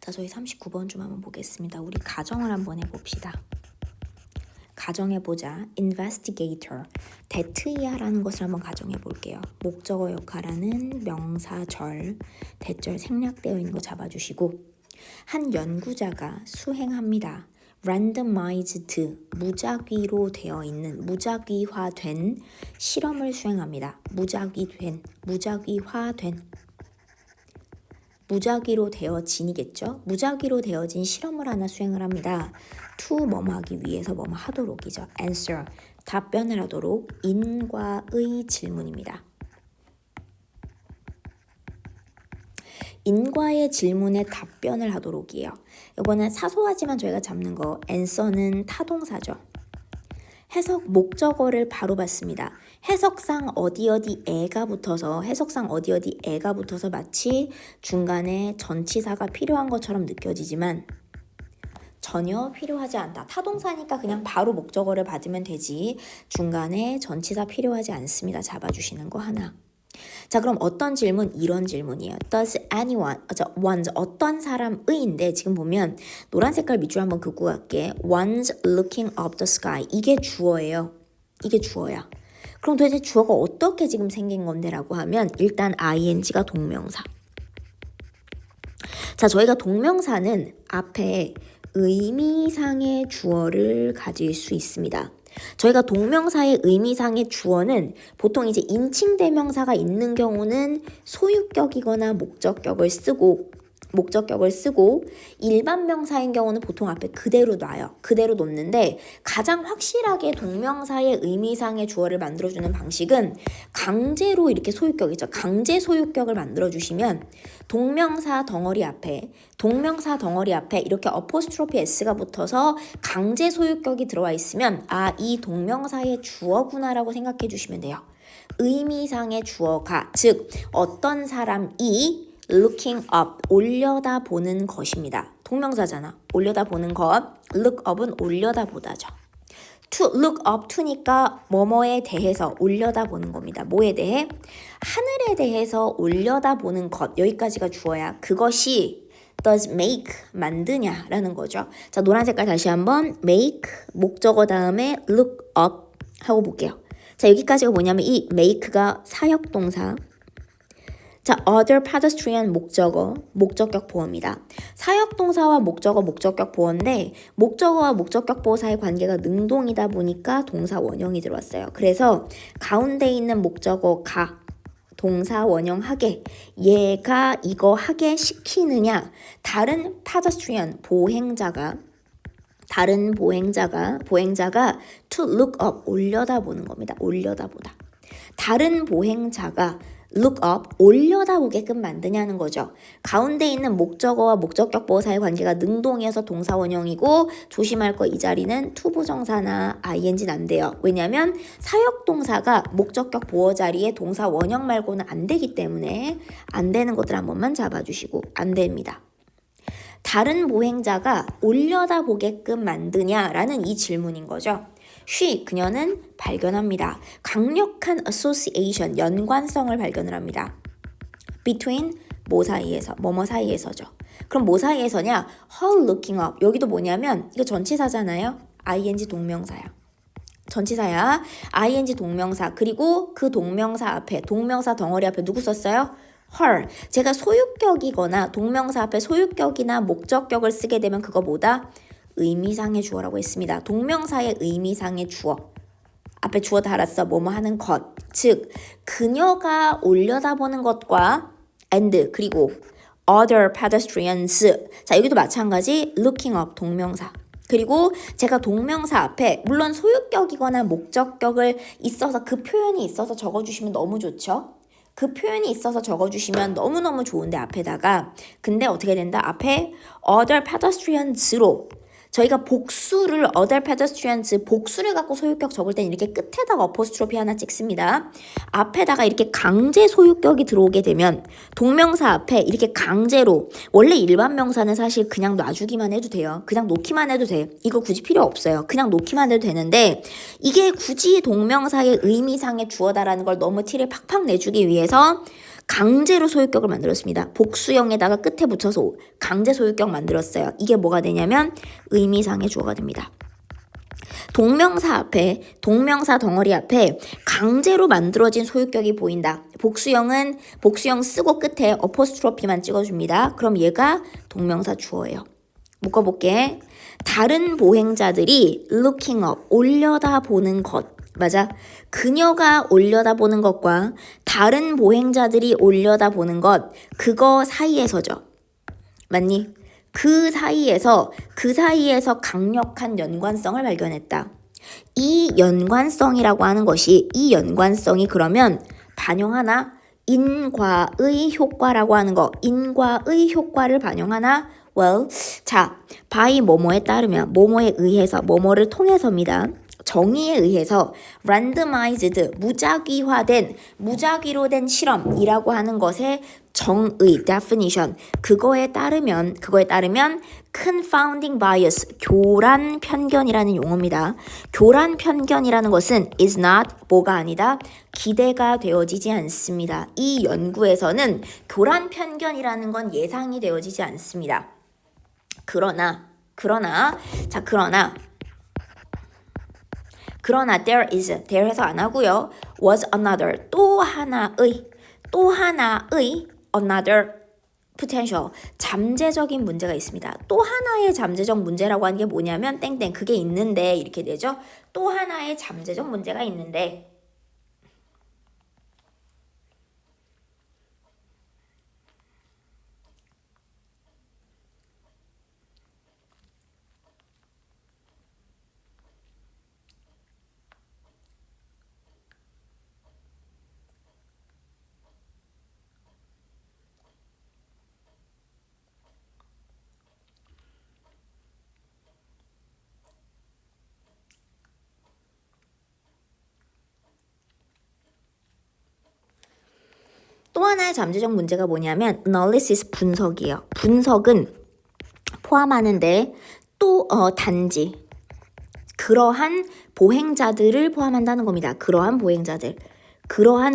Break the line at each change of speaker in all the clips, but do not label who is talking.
자, 저희 39번 좀 한번 보겠습니다. 우리 가정을 한번 해봅시다. 가정해보자. investigator, 대트이하라는 것을 한번 가정해볼게요. 목적어 역할하는 명사절, 대절 생략되어 있는 거 잡아주시고, 한 연구자가 수행합니다. randomized, 무작위로 되어 있는, 무작위화된 실험을 수행합니다. 무작위화된 무작위로 되어진이겠죠. 무작위로 되어진 실험을 하나 수행을 합니다. to 뭐뭐 하기 위해서 뭐뭐 하도록이죠. answer, 답변을 하도록 인과의 질문입니다. 인과의 질문에 답변을 하도록이에요. 이거는 사소하지만 저희가 잡는 거 answer는 타동사죠. 해석 목적어를 바로 봤습니다. 해석상 어디어디에가 붙어서 마치 중간에 전치사가 필요한 것처럼 느껴지지만 전혀 필요하지 않다. 타동사니까 그냥 바로 목적어를 받으면 되지 중간에 전치사 필요하지 않습니다. 잡아주시는 거 하나. 자, 그럼 어떤 질문? 이런 질문이에요. Does anyone, want, 어떤 사람의인데 지금 보면 노란 색깔 밑줄 한번 긋고 갈게. One's looking up the sky. 이게 주어예요. 이게 주어야. 그럼 도대체 주어가 어떻게 지금 생긴 건데 라고 하면 일단 ing가 동명사. 자, 저희가 동명사는 앞에 의미상의 주어를 가질 수 있습니다. 저희가 동명사의 의미상의 주어는 보통 이제 인칭대명사가 있는 경우는 소유격이거나 목적격을 쓰고 일반 명사인 경우는 보통 앞에 그대로 놔요. 그대로 놓는데 가장 확실하게 동명사의 의미상의 주어를 만들어주는 방식은 강제로 이렇게 소유격이죠. 강제 소유격을 만들어주시면 동명사 덩어리 앞에 이렇게 어포스트로피 s가 붙어서 강제 소유격이 들어와 있으면 이 동명사의 주어구나라고 생각해 주시면 돼요. 의미상의 주어가 즉 어떤 사람이 looking up, 올려다보는 것입니다. 동명사잖아. 올려다보는 것. look up은 올려다보다죠. to look up to니까 뭐뭐에 대해서 올려다보는 겁니다. 뭐에 대해? 하늘에 대해서 올려다보는 것. 여기까지가 주어야. 그것이 does make, 만드냐라는 거죠. 자, 노란 색깔 다시 한번 make, 목적어 다음에 look up 하고 볼게요. 자, 여기까지가 뭐냐면 이 make가 사역동사. 자, other pedestrian 목적격 보어입니다. 사역동사와 목적격 보어인데 목적어와 목적격 보어 사이의 관계가 능동이다 보니까 동사 원형이 들어왔어요. 그래서 가운데 있는 목적어 가, 동사 원형 하게, 얘가 이거 하게 시키느냐, 다른 pedestrian 보행자가 to look up, 올려다보는 겁니다. 올려다보다. 다른 보행자가 look up, 올려다보게끔 만드냐는 거죠. 가운데 있는 목적어와 목적격 보어 사이의 관계가 능동이어서 동사 원형이고 조심할 거 이 자리는 투부정사나 ing는 안 돼요. 왜냐하면 사역동사가 목적격 보어 자리에 동사 원형 말고는 안 되기 때문에 안 되는 것들 한 번만 잡아주시고 안 됩니다. 다른 보행자가 올려다보게끔 만드냐라는 이 질문인 거죠. 그녀는 발견합니다. 강력한 association, 연관성을 발견을 합니다. between, 뭐뭐 사이에서죠. 그럼 뭐 사이에서냐? her looking up. 여기도 뭐냐면 이거 전치사잖아요. ing 동명사야. 전치사야. ing 동명사. 그리고 그 동명사 앞에, 동명사 덩어리 앞에 누구 썼어요? her. 제가 소유격이거나 동명사 앞에 소유격이나 목적격을 쓰게 되면 그거 뭐다? 의미상의 주어라고 했습니다. 동명사의 의미상의 주어. 앞에 주어 달았어. 뭐뭐 하는 것. 즉 그녀가 올려다보는 것과 and 그리고 other pedestrians. 자, 여기도 마찬가지 looking up 동명사. 그리고 제가 동명사 앞에 물론 소유격이거나 목적격을 있어서 그 표현이 있어서 적어주시면 너무 좋죠. 그 표현이 있어서 적어주시면 너무너무 좋은데 앞에다가 근데 어떻게 된다? 앞에 other pedestrians로 저희가 복수를 other pedestrians 복수를 갖고 소유격 적을 땐 이렇게 끝에다가 어포스트로피 하나 찍습니다. 앞에다가 이렇게 강제 소유격이 들어오게 되면 동명사 앞에 이렇게 강제로 원래 일반 명사는 사실 그냥 놔주기만 해도 돼요. 그냥 놓기만 해도 돼. 이거 굳이 필요 없어요. 그냥 놓기만 해도 되는데 이게 굳이 동명사의 의미상의 주어다라는 걸 너무 티를 팍팍 내주기 위해서 강제로 소유격을 만들었습니다. 복수형에다가 끝에 붙여서 강제 소유격 만들었어요. 이게 뭐가 되냐면 의미상의 주어가 됩니다. 동명사 앞에, 동명사 덩어리 앞에 강제로 만들어진 소유격이 보인다. 복수형 쓰고 끝에 어포스트로피만 찍어줍니다. 그럼 얘가 동명사 주어예요. 묶어볼게. 다른 보행자들이 looking up, 올려다보는 것. 맞아. 그녀가 올려다보는 것과 다른 보행자들이 올려다보는 것, 그거 사이에서죠. 맞니? 그 사이에서 강력한 연관성을 발견했다. 이 연관성이라고 하는 것이, 이 연관성이 그러면 반영하나? 인과의 효과라고 하는 거, 인과의 효과를 반영하나? Well, 자, by 뭐뭐에 따르면, 뭐뭐에 의해서, 뭐뭐를 통해서입니다. 정의에 의해서 randomized, 무작위로 된 실험이라고 하는 것의 정의, definition, 그거에 따르면 confounding bias, 교란 편견이라는 용어입니다. 교란 편견이라는 것은 is not, 뭐가 아니다, 기대가 되어지지 않습니다. 이 연구에서는 교란 편견이라는 건 예상이 되어지지 않습니다. 그러나 there 해서 안 하고요. was another, 또 하나의 another potential, 잠재적인 문제가 있습니다. 또 하나의 잠재적 문제라고 하는 게 뭐냐면 땡땡, 그게 있는데 이렇게 되죠. 또 하나의 잠재적 문제가 있는데 또 하나의 잠재적 문제가 뭐냐면 analysis, 분석이에요. 분석은 포함하는데 또 단지 그러한 보행자들을 포함한다는 겁니다. 그러한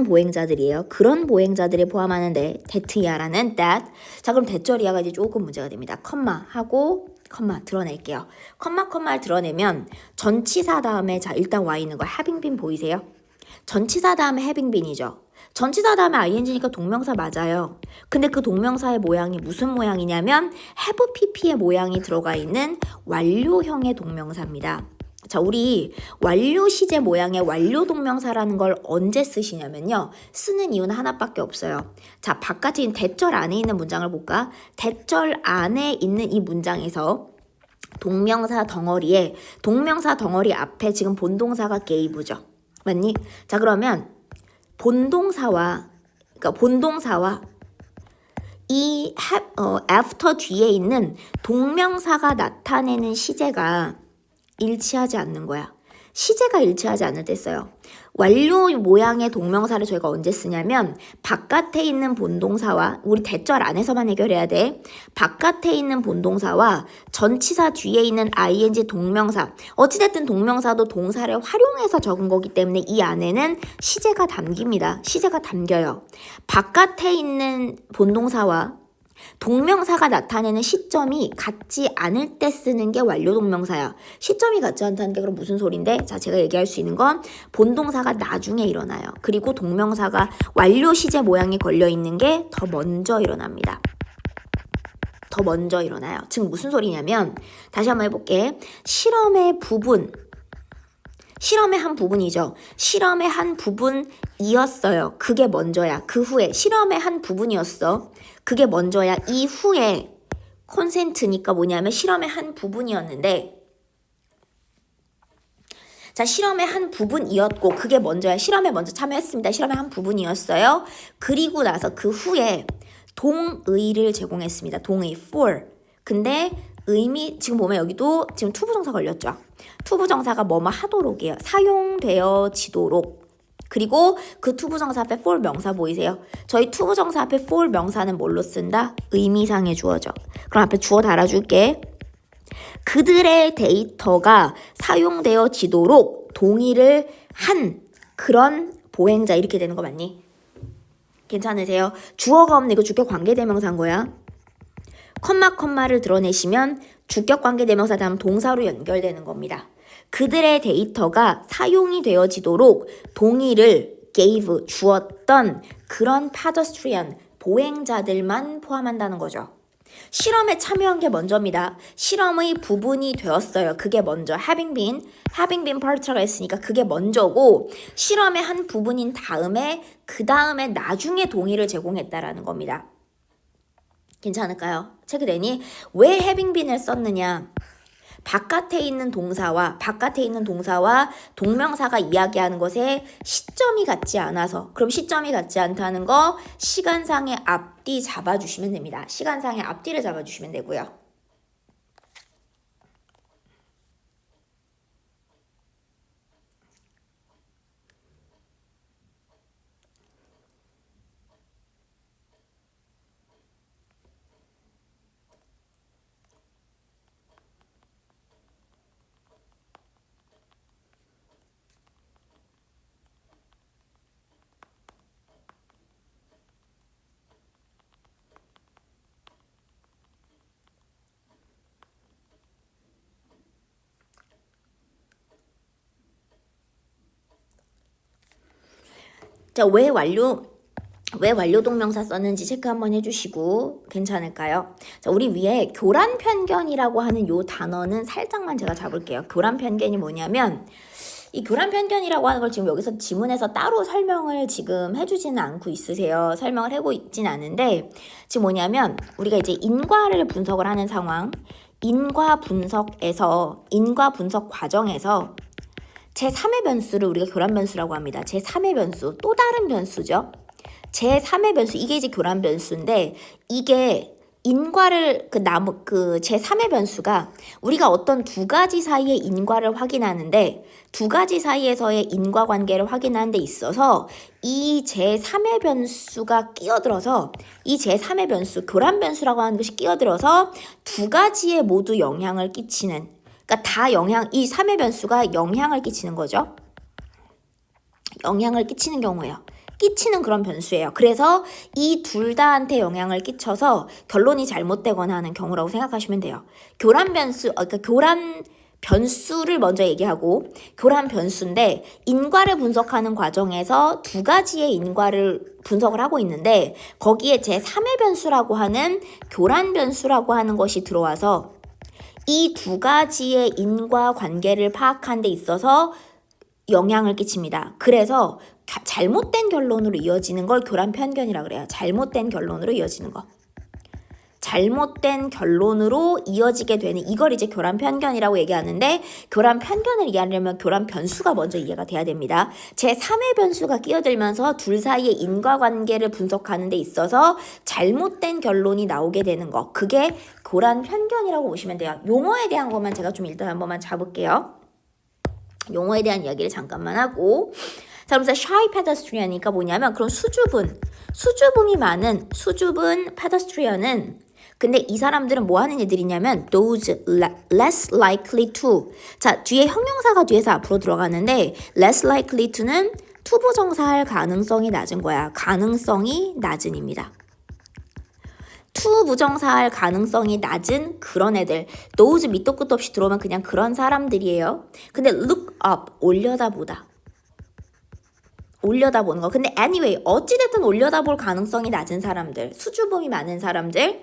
보행자들이에요. 그런 보행자들을 포함하는데 that이야라는 that. 자, 그럼 대절이야가 이제 조금 문제가 됩니다. 컴마하고 컴마 드러낼게요. 컴마를 드러내면 전치사 다음에, 자, 일단 와 있는 거 having been 보이세요? 전치사 다음에 having been이죠. 전치사 다음에 ing니까 동명사 맞아요. 근데 그 동명사의 모양이 무슨 모양이냐면 have pp의 모양이 들어가 있는 완료형의 동명사입니다. 자, 우리 완료 시제 모양의 완료 동명사라는 걸 언제 쓰시냐면요. 쓰는 이유는 하나밖에 없어요. 자, 바깥에 있는 대절 안에 있는 문장을 볼까? 대절 안에 있는 이 문장에서 동명사 덩어리 앞에 지금 본동사가 gave죠. 맞니? 자, 그러면 본동사와 이 after 뒤에 있는 동명사가 나타내는 시제가 일치하지 않는 거야. 시제가 일치하지 않을 때 써요. 완료 모양의 동명사를 저희가 언제 쓰냐면 바깥에 있는 본동사와, 우리 대절 안에서만 해결해야 돼. 바깥에 있는 본동사와 전치사 뒤에 있는 ing 동명사, 어찌됐든 동명사도 동사를 활용해서 적은 거기 때문에 이 안에는 시제가 담깁니다. 시제가 담겨요. 바깥에 있는 본동사와 동명사가 나타내는 시점이 같지 않을 때 쓰는 게 완료 동명사야. 시점이 같지 않다는 게 그럼 무슨 소린데? 자, 제가 얘기할 수 있는 건 본동사가 나중에 일어나요. 그리고 동명사가 완료 시제 모양이 걸려 있는 게 더 먼저 일어납니다. 더 먼저 일어나요. 즉 무슨 소리냐면 다시 한번 해볼게. 실험의 한 부분이죠. 실험의 한 부분이었어요. 그게 먼저야. 그 후에 실험의 한 부분이었어. 그게 먼저야. 이후에 콘센트니까 뭐냐면 실험의 한 부분이었는데, 자, 실험의 한 부분이었고 그게 먼저야. 실험에 먼저 참여했습니다. 실험의 한 부분이었어요. 그리고 나서 그 후에 동의를 제공했습니다. 동의, for. 근데 의미, 지금 보면 여기도 지금 투부정사 걸렸죠. 투부정사가 뭐뭐 하도록이에요. 사용되어지도록. 그리고 그 투부정사 앞에 for 명사 보이세요? 저희 투부정사 앞에 for 명사는 뭘로 쓴다? 의미상의 주어죠. 그럼 앞에 주어 달아줄게. 그들의 데이터가 사용되어지도록 동의를 한 그런 보행자, 이렇게 되는 거 맞니? 괜찮으세요? 주어가 없는 이거 주격 관계대명사인 거야. 컴마를 드러내시면 주격 관계대명사 다음 동사로 연결되는 겁니다. 그들의 데이터가 사용이 되어지도록 동의를 gave, 주었던 그런 pedestrian, 보행자들만 포함한다는 거죠. 실험에 참여한 게 먼저입니다. 실험의 부분이 되었어요. 그게 먼저 having been part가 했으니까 그게 먼저고 실험의 한 부분인 다음에 그 다음에 나중에 동의를 제공했다라는 겁니다. 괜찮을까요? 체크되니? 왜 having been을 썼느냐? 바깥에 있는 동사와 동명사가 이야기하는 것에 시점이 같지 않아서, 그럼 시점이 같지 않다는 거 시간상의 앞뒤 잡아주시면 됩니다. 시간상의 앞뒤를 잡아주시면 되고요. 자, 왜 완료 동명사 썼는지 체크 한번 해주시고 괜찮을까요? 자, 우리 위에 교란 편견이라고 하는 요 단어는 살짝만 제가 잡을게요. 교란 편견이 뭐냐면 이 교란 편견이라고 하는 걸 지금 여기서 지문에서 따로 설명을 지금 해주지는 않고 있으세요. 설명을 하고 있진 않은데 지금 뭐냐면 우리가 이제 인과를 분석을 하는 상황, 인과 분석 과정에서 제3의 변수를 우리가 교란 변수라고 합니다. 제3의 변수, 또 다른 변수죠. 제3의 변수, 이게 이제 교란 변수인데 이게 인과를 제3의 변수가 우리가 어떤 두 가지 사이의 인과를 확인하는데 두 가지 사이에서의 인과관계를 확인하는 데 있어서 이 제3의 변수가 끼어들어서 이 제3의 변수, 교란 변수라고 하는 것이 끼어들어서 두 가지에 모두 영향을 끼치는, 그러니까 이 3의 변수가 영향을 끼치는 거죠. 영향을 끼치는 경우예요. 끼치는 그런 변수예요. 그래서 이 둘 다한테 영향을 끼쳐서 결론이 잘못되거나 하는 경우라고 생각하시면 돼요. 교란 변수를 먼저 얘기하고 교란 변수인데 인과를 분석하는 과정에서 두 가지의 인과를 분석을 하고 있는데 거기에 제3의 변수라고 하는 교란 변수라고 하는 것이 들어와서 이 두 가지의 인과 관계를 파악하는 데 있어서 영향을 끼칩니다. 그래서 잘못된 결론으로 이어지는 걸 교란 편견이라고 그래요. 잘못된 결론으로 이어지는 거. 잘못된 결론으로 이어지게 되는 이걸 이제 교란 편견이라고 얘기하는데 교란 편견을 이해하려면 교란 변수가 먼저 이해가 돼야 됩니다. 제3의 변수가 끼어들면서 둘 사이의 인과관계를 분석하는 데 있어서 잘못된 결론이 나오게 되는 거. 그게 교란 편견이라고 보시면 돼요. 용어에 대한 것만 제가 좀 일단 한 번만 잡을게요. 용어에 대한 이야기를 잠깐만 하고 자, 그래서 shy pedestrian이니까 뭐냐면 그런 수줍음이 많은 수줍은 pedestrian은 근데 이 사람들은 뭐 하는 애들이냐면 those less likely to 자, 뒤에 형용사가 뒤에서 앞으로 들어가는데 less likely to는 투부정사할 가능성이 낮은 거야. 가능성이 낮은입니다. 투부정사할 가능성이 낮은 그런 애들 those 밑도 끝도 없이 들어오면 그냥 그런 사람들이에요. 근데 look up 올려다보는 거. 근데 anyway 어찌됐든 올려다볼 가능성이 낮은 사람들, 수줍음이 많은 사람들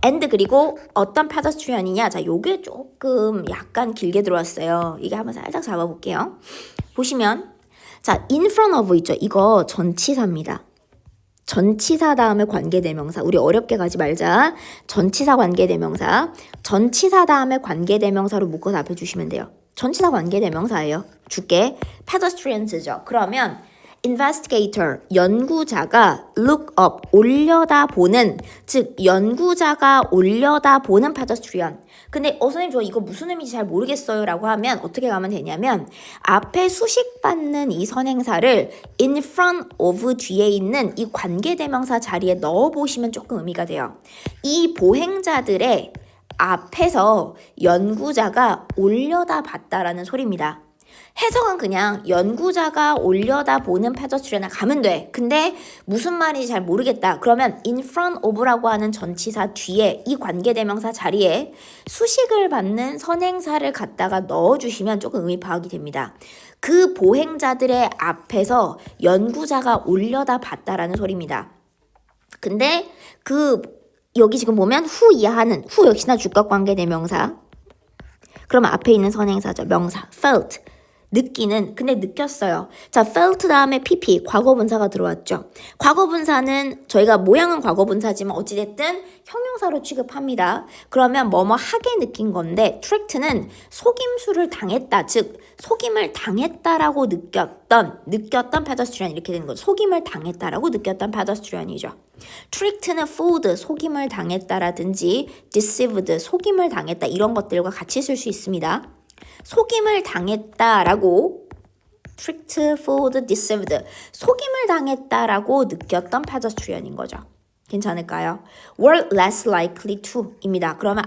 and 그리고 어떤 pedestrian이냐. 자, 요게 조금 약간 길게 들어왔어요. 이게 한번 살짝 잡아볼게요. 보시면 자, in front of 있죠. 이거 전치사입니다. 전치사 다음에 관계대명사. 우리 어렵게 가지 말자. 전치사 관계대명사. 전치사 다음에 관계대명사로 묶어서 앞에 주시면 돼요. 전치사 관계대명사예요. 줄게. pedestrians죠. 그러면 investigator, 연구자가 look up, 올려다보는, 즉 연구자가 올려다보는 pedestrian. 근데 선생님 저 이거 무슨 의미인지 잘 모르겠어요 라고 하면 어떻게 가면 되냐면 앞에 수식받는 이 선행사를 in front of 뒤에 있는 이 관계대명사 자리에 넣어보시면 조금 의미가 돼요. 이 보행자들의 앞에서 연구자가 올려다봤다라는 소리입니다. 해석은 그냥 연구자가 올려다보는 페더스트리언에 가면 돼. 근데 무슨 말인지 잘 모르겠다. 그러면 in front of라고 하는 전치사 뒤에 이 관계대명사 자리에 수식을 받는 선행사를 갖다가 넣어주시면 조금 의미 파악이 됩니다. 그 보행자들의 앞에서 연구자가 올려다봤다라는 소리입니다. 근데 여기 지금 보면 후 이하는 후 역시나 주격 관계대명사. 그러면 앞에 있는 선행사죠. 명사 felt. 느끼는, 근데 느꼈어요. 자, felt 다음에 pp, 과거분사가 들어왔죠. 과거분사는 저희가 모양은 과거분사지만 어찌됐든 형용사로 취급합니다. 그러면 뭐뭐 하게 느낀 건데 tricked는 속임수를 당했다, 즉 속임을 당했다라고 느꼈던 pedestrian 이렇게 되는 거죠. 속임을 당했다라고 느꼈던 pedestrian이죠. tricked는 fooled, 속임을 당했다라든지 deceived, 속임을 당했다 이런 것들과 같이 쓸 수 있습니다. 속임을 당했다라고 tricked, fooled, deceived 속임을 당했다라고 느꼈던 pedestrian인 거죠. 괜찮을까요? were less likely to 입니다. 그러면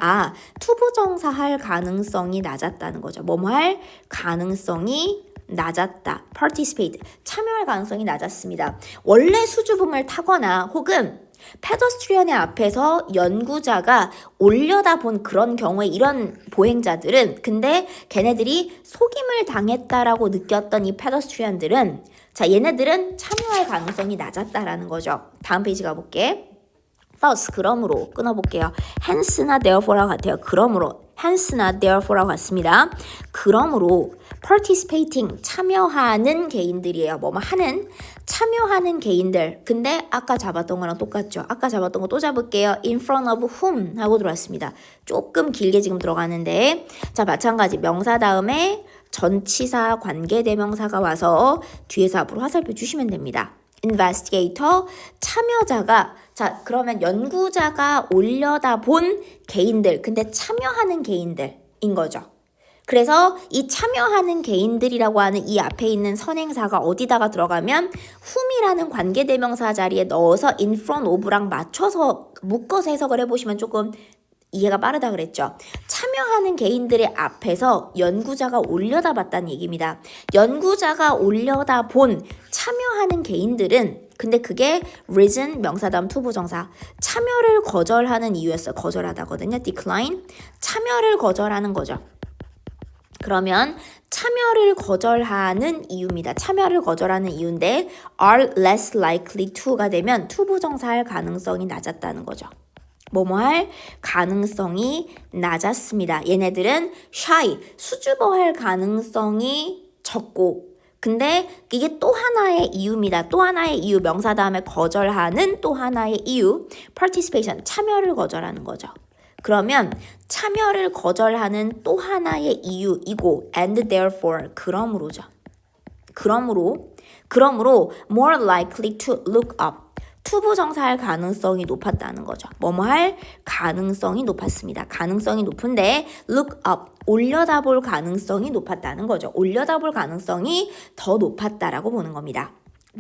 투부정사 할 가능성이 낮았다는 거죠. 뭐뭐 할 가능성이 낮았다. participate, 참여할 가능성이 낮았습니다. 원래 수주음을 타거나 혹은 페더스트리언의 앞에서 연구자가 올려다본 그런 경우에 이런 보행자들은 근데 걔네들이 속임을 당했다라고 느꼈던 이 페더스트리언들은 자 얘네들은 참여할 가능성이 낮았다라는 거죠. 다음 페이지 가볼게. thus 그러므로 끊어볼게요. hence나 therefore와 같아요. 그러므로 hence나 therefore와 같습니다. 그러므로 participating 참여하는 개인들이에요. 뭐뭐 하는 참여하는 개인들. 근데 아까 잡았던 거랑 똑같죠. 아까 잡았던 거 또 잡을게요. in front of whom 하고 들어왔습니다. 조금 길게 지금 들어가는데 자 마찬가지 명사 다음에 전치사 관계대명사가 와서 뒤에서 앞으로 화살표 주시면 됩니다. investigator 참여자가 자 그러면 연구자가 올려다본 개인들 근데 참여하는 개인들인 거죠. 그래서 이 참여하는 개인들이라고 하는 이 앞에 있는 선행사가 어디다가 들어가면 whom이라는 관계대명사 자리에 넣어서 in front of랑 맞춰서 묶어서 해석을 해보시면 조금 이해가 빠르다 그랬죠. 참여하는 개인들의 앞에서 연구자가 올려다봤다는 얘기입니다. 연구자가 올려다본 참여하는 개인들은 근데 그게 reason 명사 다음 투부정사 참여를 거절하는 이유였어요. 거절하다거든요. decline 참여를 거절하는 거죠. 그러면 참여를 거절하는 이유입니다. 참여를 거절하는 이유인데 are less likely to가 되면 투부정사할 가능성이 낮았다는 거죠. 뭐뭐 할 가능성이 낮았습니다. 얘네들은 shy, 수줍어할 가능성이 적고 근데 이게 또 하나의 이유입니다. 또 하나의 이유, 명사 다음에 거절하는 또 하나의 이유 participation, 참여를 거절하는 거죠. 그러면 참여를 거절하는 또 하나의 이유이고 and therefore, 그러므로죠. 그러므로 more likely to look up 투부정사할 가능성이 높았다는 거죠. 뭐뭐 할 가능성이 높았습니다. 가능성이 높은데 look up, 올려다볼 가능성이 높았다는 거죠. 올려다볼 가능성이 더 높았다라고 보는 겁니다.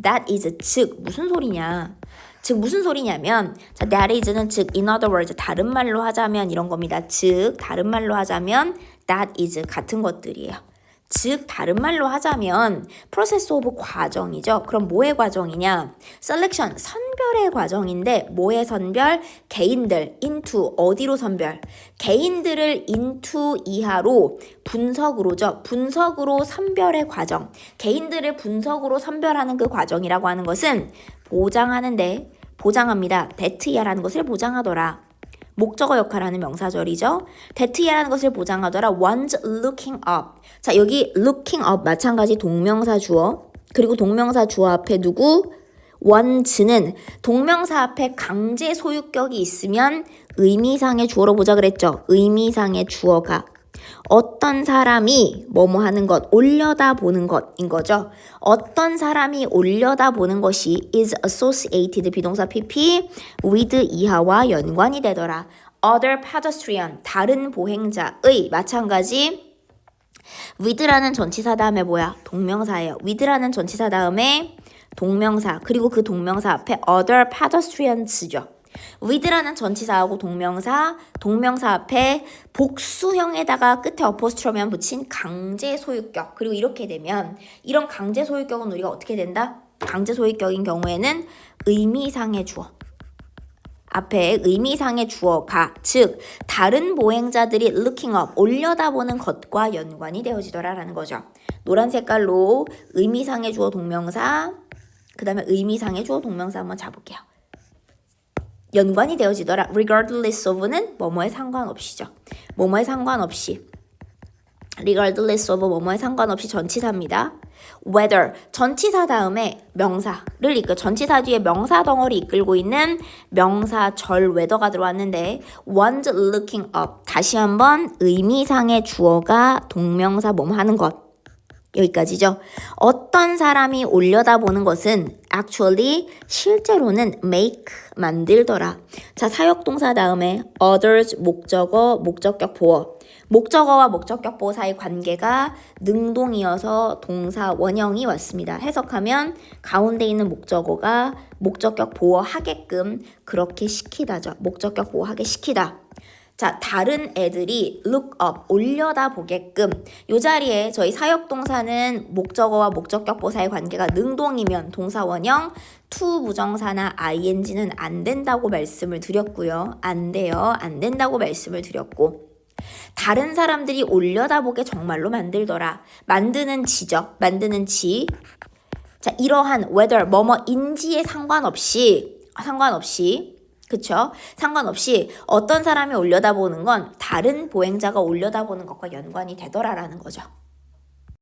That is, 즉 무슨 소리냐. 즉 무슨 소리냐면 자, that is는 즉 in other words 다른 말로 하자면 이런 겁니다. 즉 다른 말로 하자면 that is 같은 것들이에요. 즉 다른 말로 하자면 process of 과정이죠. 그럼 뭐의 과정이냐? selection 선별의 과정인데 뭐의 선별? 개인들 into 어디로 선별? 개인들을 into 이하로 분석으로죠. 분석으로 선별의 과정. 개인들을 분석으로 선별하는 그 과정이라고 하는 것은 보장하는데 보장합니다. that 이하라는 것을 보장하더라. 목적어 역할을 하는 명사절이죠. that 이하라는 것을 보장하더라. one's looking up. 자 여기 looking up 마찬가지 동명사 주어 그리고 동명사 주어 앞에 누구? one's는 동명사 앞에 강제 소유격이 있으면 의미상의 주어로 보자 그랬죠. 의미상의 주어가 어떤 사람이 뭐뭐 하는 것, 올려다보는 것인 거죠. 어떤 사람이 올려다보는 것이 is associated 비동사 PP with 이하와 연관이 되더라. other pedestrian 다른 보행자의 마찬가지 with라는 전치사 다음에 뭐야? 동명사예요. with라는 전치사 다음에 동명사 그리고 그 동명사 앞에 other pedestrians죠. with라는 전치사하고 동명사 앞에 복수형에다가 끝에 어포스트로만 붙인 강제 소유격. 그리고 이렇게 되면 이런 강제 소유격은 우리가 어떻게 된다? 강제 소유격인 경우에는 의미상의 주어. 앞에 의미상의 주어가 즉 다른 보행자들이 looking up 올려다보는 것과 연관이 되어지더라라는 거죠. 노란 색깔로 의미상의 주어 동명사 그 다음에 의미상의 주어 동명사 한번 잡을게요. 연관이 되어지더라. regardless of는 뭐뭐에 상관없이죠. 뭐뭐에 상관없이 regardless of 뭐뭐에 상관없이 전치사입니다. whether 전치사 다음에 명사를 전치사 뒤에 명사 덩어리 이끌고 있는 명사절 whether가 들어왔는데 one's looking up 다시 한번 의미상의 주어가 동명사 뭐뭐 하는 것 여기까지죠. 어떤 사람이 올려다보는 것은 actually 실제로는 make 만들더라. 자 사역동사 다음에 others 목적어 목적격 보어 목적어와 목적격 보어 사이 관계가 능동이어서 동사 원형이 왔습니다. 해석하면 가운데 있는 목적어가 목적격 보어하게끔 그렇게 시키다죠. 목적격 보어하게 시키다. 자, 다른 애들이 look up, 올려다보게끔 이 자리에 저희 사역동사는 목적어와 목적격 보사의 관계가 능동이면 동사 원형, to 부정사나 ing는 안 된다고 말씀을 드렸고요. 안 돼요. 안 된다고 말씀을 드렸고 다른 사람들이 올려다보게 정말로 만들더라. 만드는 지적, 만드는 지. 자, 이러한 whether 뭐뭐인지에 상관없이 그쵸? 상관없이 어떤 사람이 올려다보는 건 다른 보행자가 올려다보는 것과 연관이 되더라라는 거죠.